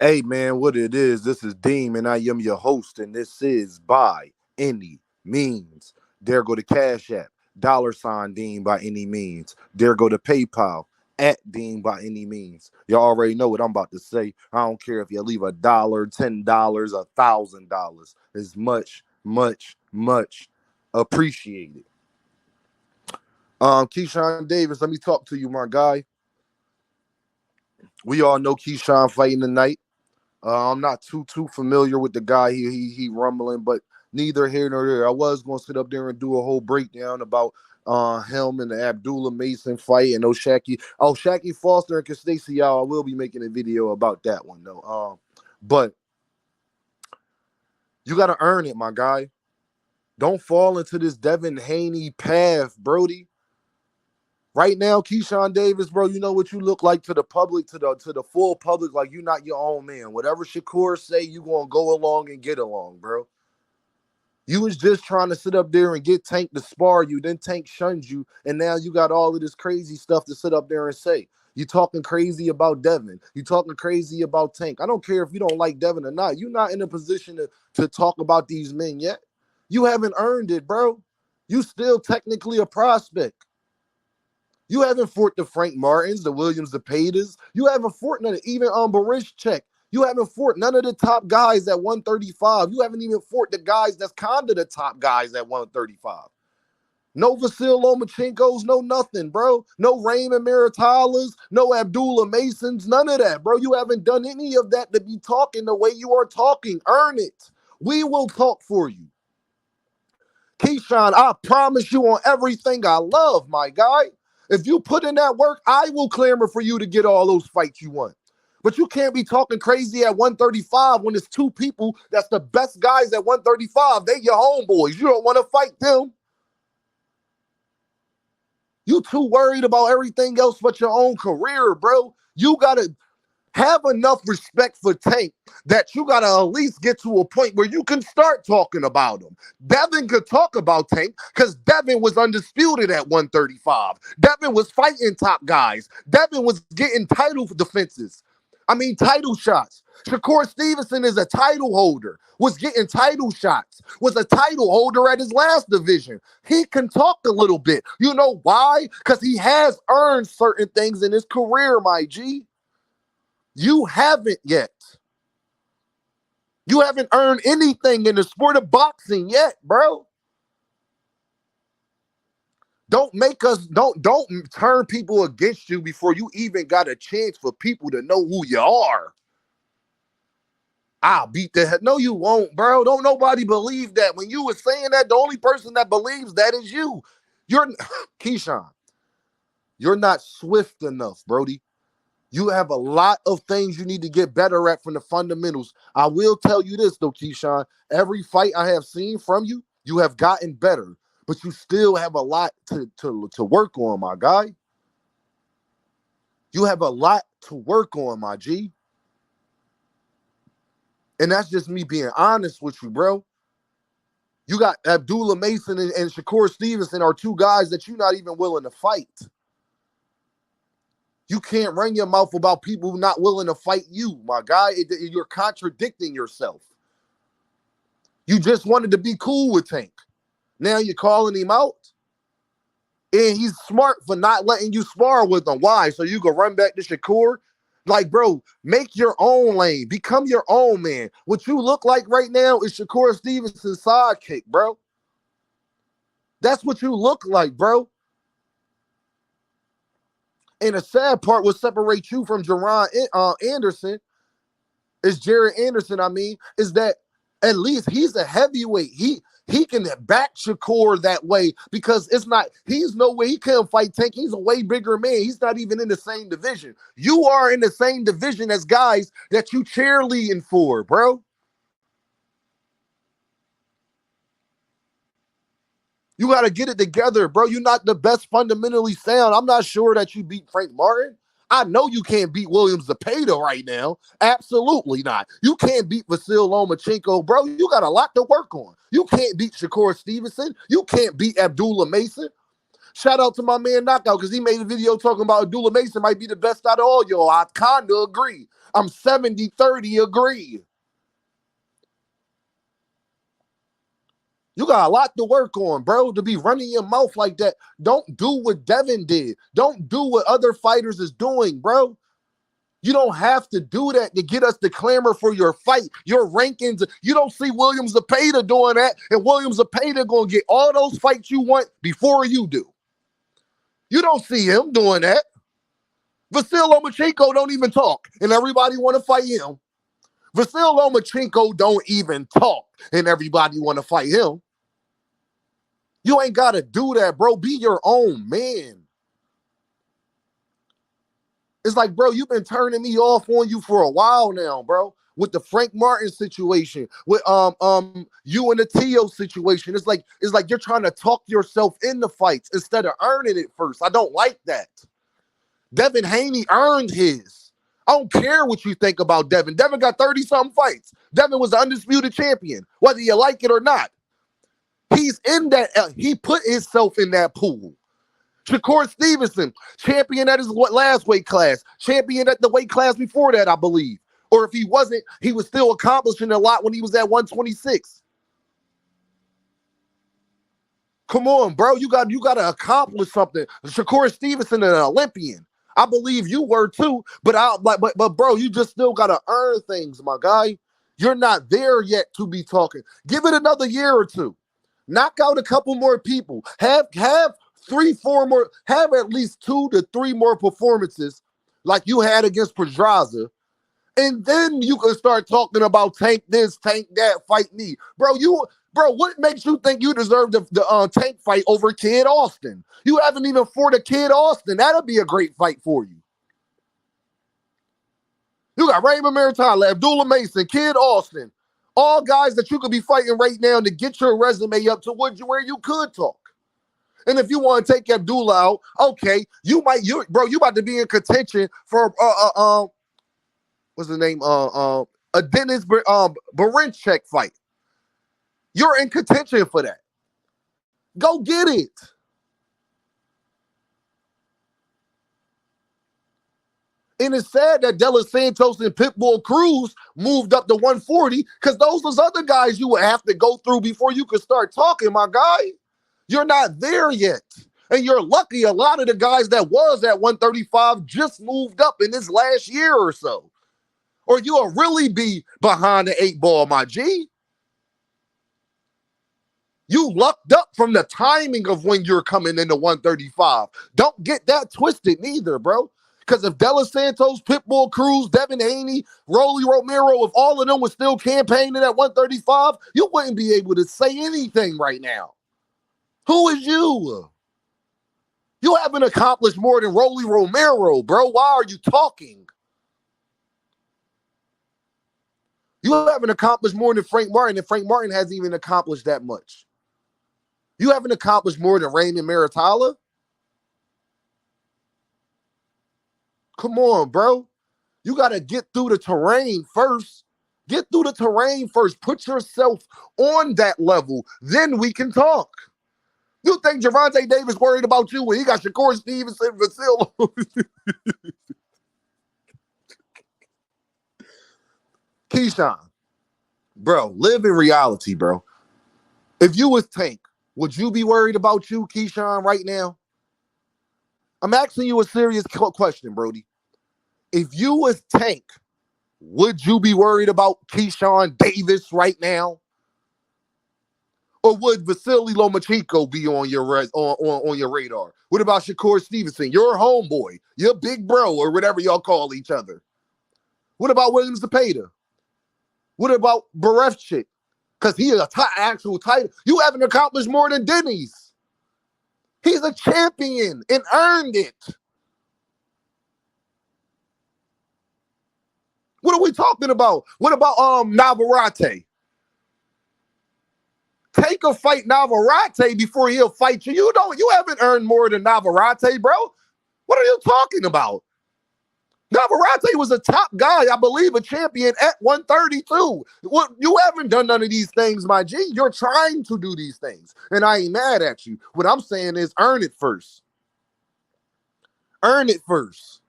Hey man, what it is, this is Deem and I am your host, and this is By Any Means. There go the Cash App, $ Deem by any means. There go the PayPal, at Deem by any means. Y'all already know what I'm about to say. I don't care if you leave $1, $10, $1,000. It's much, much, much appreciated. Keyshawn Davis, let me talk to you, my guy. We all know Keyshawn fighting tonight. I'm not too familiar with the guy. He rumbling, but neither here nor there. I was gonna sit up there and do a whole breakdown about him and the Abdullah Mason fight and Shacky Foster and Stacy. Y'all, I will be making a video about that one though. But you gotta earn it, my guy. Don't fall into this Devin Haney path, Brody. Right now, Keyshawn Davis, bro, you know what you look like to the public, to the full public, like you're not your own man. Whatever Shakur say, you gonna go along and get along, bro. You was just trying to sit up there and get Tank to spar you, then Tank shunned you, and now you got all of this crazy stuff to sit up there and say. You talking crazy about Devin. You talking crazy about Tank. I don't care if you don't like Devin or not. You're not in a position to talk about these men yet. You haven't earned it, bro. You still technically a prospect. You haven't fought the Frank Martins, the Williams, the Patas. You haven't fought none of even Barishchek. You haven't fought none of the top guys at 135. You haven't even fought the guys that's kind of the top guys at 135. No Vasil Lomachenkos, no nothing, bro. No Raymond Maritalas, no Abdullah Masons, none of that, bro. You haven't done any of that to be talking the way you are talking. Earn it. We will talk for you. Keyshawn, I promise you on everything I love, my guy. If you put in that work, I will clamor for you to get all those fights you want. But you can't be talking crazy at 135 when it's two people that's the best guys at 135. They your homeboys. You don't want to fight them. You too worried about everything else but your own career, bro. You got to have enough respect for Tank that you got to at least get to a point where you can start talking about him. Devin could talk about Tank because Devin was undisputed at 135. Devin was fighting top guys. Devin was getting title defenses. Title shots. Shakur Stevenson is a title holder, was getting title shots, was a title holder at his last division. He can talk a little bit. You know why? Because he has earned certain things in his career, my G. You haven't yet. You haven't earned anything in the sport of boxing yet, bro. Don't turn people against you before you even got a chance for people to know who you are. I'll beat the heck. No, you won't, bro. Don't nobody believe that. When you were saying that, the only person that believes that is you. You're Keyshawn. You're not swift enough, Brody. You have a lot of things you need to get better at from the fundamentals. I will tell you this, though, Keyshawn. Every fight I have seen from you, you have gotten better. But you still have a lot to work on, my guy. You have a lot to work on, my G. And that's just me being honest with you, bro. You got Abdullah Mason and Shakur Stevenson are two guys that you're not even willing to fight. You can't run your mouth about people not willing to fight you, my guy. You're contradicting yourself. You just wanted to be cool with Tank. Now you're calling him out? And he's smart for not letting you spar with him. Why? So you can run back to Shakur? Like, bro, make your own lane. Become your own man. What you look like right now is Shakur Stevenson's sidekick, bro. That's what you look like, bro. And the sad part what separates you from Jared Anderson, is that at least he's a heavyweight. He can back Shakur that way because he's no way he can't fight Tank. He's a way bigger man. He's not even in the same division. You are in the same division as guys that you cheerleading for, bro. You got to get it together, bro. You're not the best fundamentally sound. I'm not sure that you beat Frank Martin. I know you can't beat Williams Zepeda right now. Absolutely not. You can't beat Vasil Lomachenko, bro. You got a lot to work on. You can't beat Shakur Stevenson. You can't beat Abdullah Mason. Shout out to my man Knockout because he made a video talking about Abdullahmason might be the best out of all y'all. I kind of agree. I'm 70-30 agree. You got a lot to work on, bro, to be running your mouth like that. Don't do what Devin did. Don't do what other fighters is doing, bro. You don't have to do that to get us to clamor for your fight, your rankings. You don't see Williams Zepeda doing that, and Williams Zepeda going to get all those fights you want before you do. You don't see him doing that. Vasyl Lomachenko don't even talk, and everybody want to fight him. Vasyl Lomachenko don't even talk, and everybody want to fight him. You ain't got to do that, bro. Be your own man. It's like, bro, you've been turning me off on you for a while now, bro. With the Frank Martin situation, with you and the Tio situation. It's like you're trying to talk yourself into fights instead of earning it first. I don't like that. Devin Haney earned his. I don't care what you think about Devin. Devin got 30-something fights. Devin was the undisputed champion, whether you like it or not. He's in that. He put himself in that pool. Shakurstevenson, champion at his last weight class, champion at the weight class before that, I believe. Or if he wasn't, he was still accomplishing a lot when he was at 126. Come on, bro. You got to accomplish something. Shakurstevenson, an Olympian. I believe you were too, but bro, you just still got to earn things, my guy. You're not there yet to be talking. Give it another year or two. Knock out a couple more people. Have 3-4 more, have at least 2 to 3 more performances like you had against Pedraza. And then you can start talking about tank this, tank that, fight me. Bro, what makes you think you deserve the tank fight over Kid Austin? You haven't even fought a Kid Austin. That'll be a great fight for you. You got Raymond Maritale, Abdullahmason, Kid Austin. All guys that you could be fighting right now to get your resume up to where you could talk. And if you want to take Abdullah out, okay, you about to be in contention for what's the name? A Dennis Berinchek fight. You're in contention for that. Go get it. And it's sad that De Los Santos and Pitbull Cruz moved up to 140 because those was other guys you would have to go through before you could start talking, my guy. You're not there yet. And you're lucky a lot of the guys that was at 135 just moved up in this last year or so. Or you'll really be behind the 8 ball, my G. You lucked up from the timing of when you're coming into 135. Don't get that twisted neither, bro. Because if De Los Santos, Pitbull Cruz, Devin Haney, Rolly Romero, if all of them were still campaigning at 135, you wouldn't be able to say anything right now. Who is you? You haven't accomplished more than Rolly Romero, bro. Why are you talking? You haven't accomplished more than Frank Martin, and Frank Martin hasn't even accomplished that much. You haven't accomplished more than Raymond Maritale. Come on, bro. You got to get through the terrain first. Get through the terrain first. Put yourself on that level. Then we can talk. You think Gervontadavis worried about you when he got Shakurstevenson, Vasyl? Keyshawn, bro, live in reality, bro. If you was Tank, would you be worried about you, Keyshawn, right now? I'm asking you a serious question, Brody. If you was Tank, would you be worried about Keyshawndavis right now? Or would Vasily Lomachenko be on your on your radar? What about Shakurstevenson, your homeboy, your big bro, or whatever y'all call each other? What about Williams Zepeda? What about Berinchek? Because he is actual title. You haven't accomplished more than Denny's. He's a champion and earned it. What are we talking about? What about Navarrete? Take a fight Navarrete before he'll fight you. You haven't earned more than Navarrete, bro. What are you talking about? Navarrete was a top guy, I believe, a champion at 132. What, you haven't done none of these things, my G. You're trying to do these things, and I ain't mad at you. What I'm saying is earn it first. Earn it first.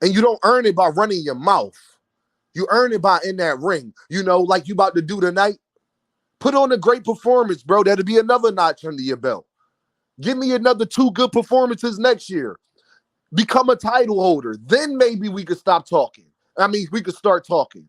And you don't earn it by running your mouth. You earn it by in that ring, you know, like you about to do tonight. Put on a great performance, bro. That'll be another notch under your belt. Give me another 2 good performances next year. Become a title holder. Then maybe we could stop talking. I mean, we could start talking.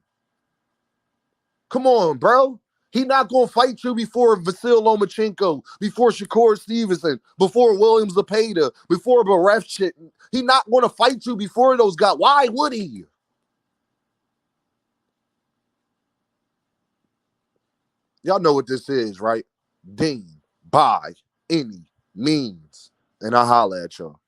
Come on, bro. He not going to fight you before Vasil Lomachenko, before Shakur Stevenson, before Williams Zepeda, before Baref. He not going to fight you before those guys. Why would he? Y'all know what this is, right? Dean, by any means. And I holla at y'all.